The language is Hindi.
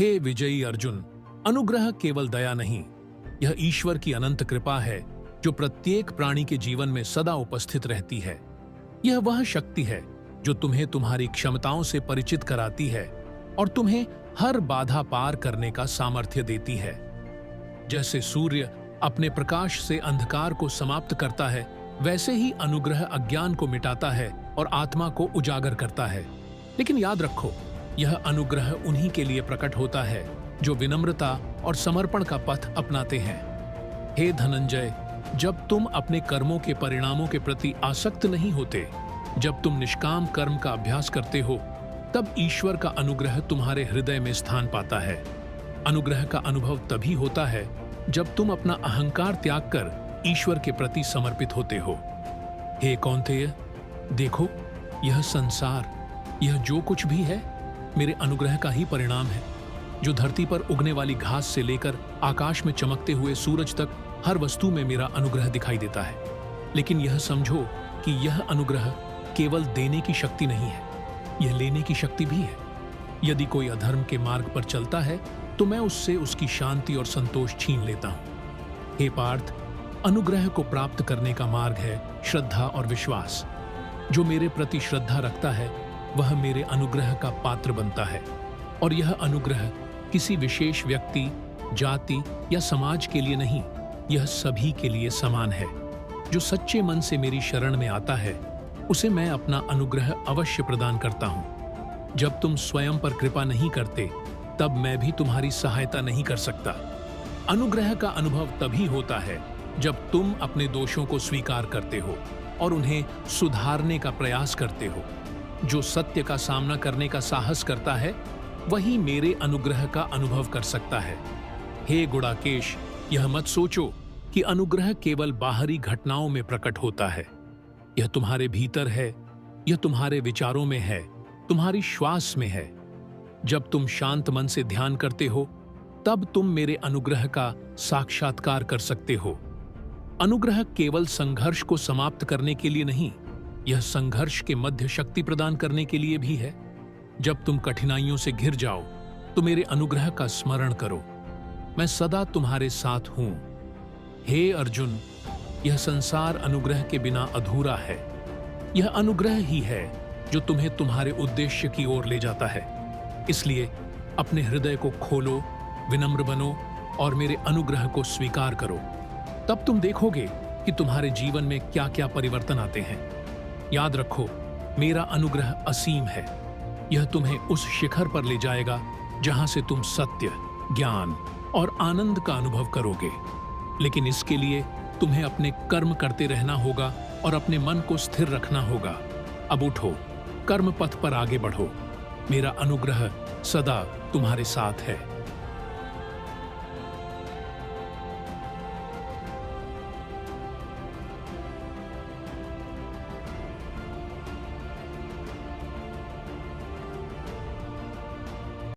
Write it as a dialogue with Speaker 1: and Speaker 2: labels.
Speaker 1: हे विजयी अर्जुन, अनुग्रह केवल दया नहीं, यह ईश्वर की अनंत कृपा है जो प्रत्येक प्राणी के जीवन में सदा उपस्थित रहती है। यह वह शक्ति है जो तुम्हें तुम्हारी क्षमताओं से परिचित कराती है और तुम्हें हर बाधा पार करने का सामर्थ्य देती है। जैसे सूर्य अपने प्रकाश से अंधकार को समाप्त करता है, वैसे ही अनुग्रह अज्ञान को मिटाता है और आत्मा को उजागर करता है। लेकिन याद रखो, यह अनुग्रह उन्हीं के लिए प्रकट होता है जो विनम्रता और समर्पण का पथ अपनाते हैं। हे धनंजय, जब तुम अपने कर्मों के परिणामों के प्रति आसक्त नहीं होते, जब तुम निष्काम कर्म का अभ्यास करते हो, तब ईश्वर का अनुग्रह तुम्हारे हृदय में स्थान पाता है। अनुग्रह का अनुभव तभी होता है जब तुम अपना अहंकार त्याग कर ईश्वर के प्रति समर्पित होते हो। हे कौन्तेय, देखो, यह संसार, यह जो कुछ भी है, मेरे अनुग्रह का ही परिणाम है। जो धरती पर उगने वाली घास से लेकर आकाश में चमकते हुए सूरज तक हर वस्तु में मेरा अनुग्रह दिखाई देता है। लेकिन यह समझो कि यह अनुग्रह केवल देने की शक्ति नहीं है, यह लेने की शक्ति भी है। यदि कोई अधर्म के मार्ग पर चलता है तो मैं उससे उसकी शांति और संतोष छीन लेता हूं। हे पार्थ, अनुग्रह को प्राप्त करने का मार्ग है श्रद्धा और विश्वास। जो मेरे प्रति श्रद्धा रखता है वह मेरे अनुग्रह का पात्र बनता है, और यह अनुग्रह किसी विशेष व्यक्ति, जाति या समाज के लिए नहीं, यह सभी के लिए समान है। जो सच्चे मन से मेरी शरण में आता है उसे मैं अपना अनुग्रह अवश्य प्रदान करता हूं। जब तुम स्वयं पर कृपा नहीं करते तब मैं भी तुम्हारी सहायता नहीं कर सकता। अनुग्रह का अनुभव तभी होता है जब तुम अपने दोषों को स्वीकार करते हो और उन्हें सुधारने का प्रयास करते हो। जो सत्य का सामना करने का साहस करता है वही मेरे अनुग्रह का अनुभव कर सकता है। हे गुणाकेश, यह मत सोचो कि अनुग्रह केवल बाहरी घटनाओं में प्रकट होता है। यह तुम्हारे भीतर है, यह तुम्हारे विचारों में है, तुम्हारी श्वास में है। जब तुम शांत मन से ध्यान करते हो तब तुम मेरे अनुग्रह का साक्षात्कार कर सकते हो। अनुग्रह केवल संघर्ष को समाप्त करने के लिए नहीं, यह संघर्ष के मध्य शक्ति प्रदान करने के लिए भी है। जब तुम कठिनाइयों से घिर जाओ तो मेरे अनुग्रह का स्मरण करो, मैं सदा तुम्हारे साथ हूं। हे अर्जुन, यह संसार अनुग्रह के बिना अधूरा है। यह अनुग्रह ही है जो तुम्हें तुम्हारे उद्देश्य की ओर ले जाता है। इसलिए अपने हृदय को खोलो, विनम्र बनो और मेरे अनुग्रह को स्वीकार करो। तब तुम देखोगे कि तुम्हारे जीवन में क्या क्या परिवर्तन आते हैं। याद रखो, मेरा अनुग्रह असीम है। यह तुम्हें उस शिखर पर ले जाएगा जहां से तुम सत्य, ज्ञान और आनंद का अनुभव करोगे। लेकिन इसके लिए तुम्हें अपने कर्म करते रहना होगा और अपने मन को स्थिर रखना होगा। अब उठो, कर्म पथ पर आगे बढ़ो। मेरा अनुग्रह सदा तुम्हारे साथ है।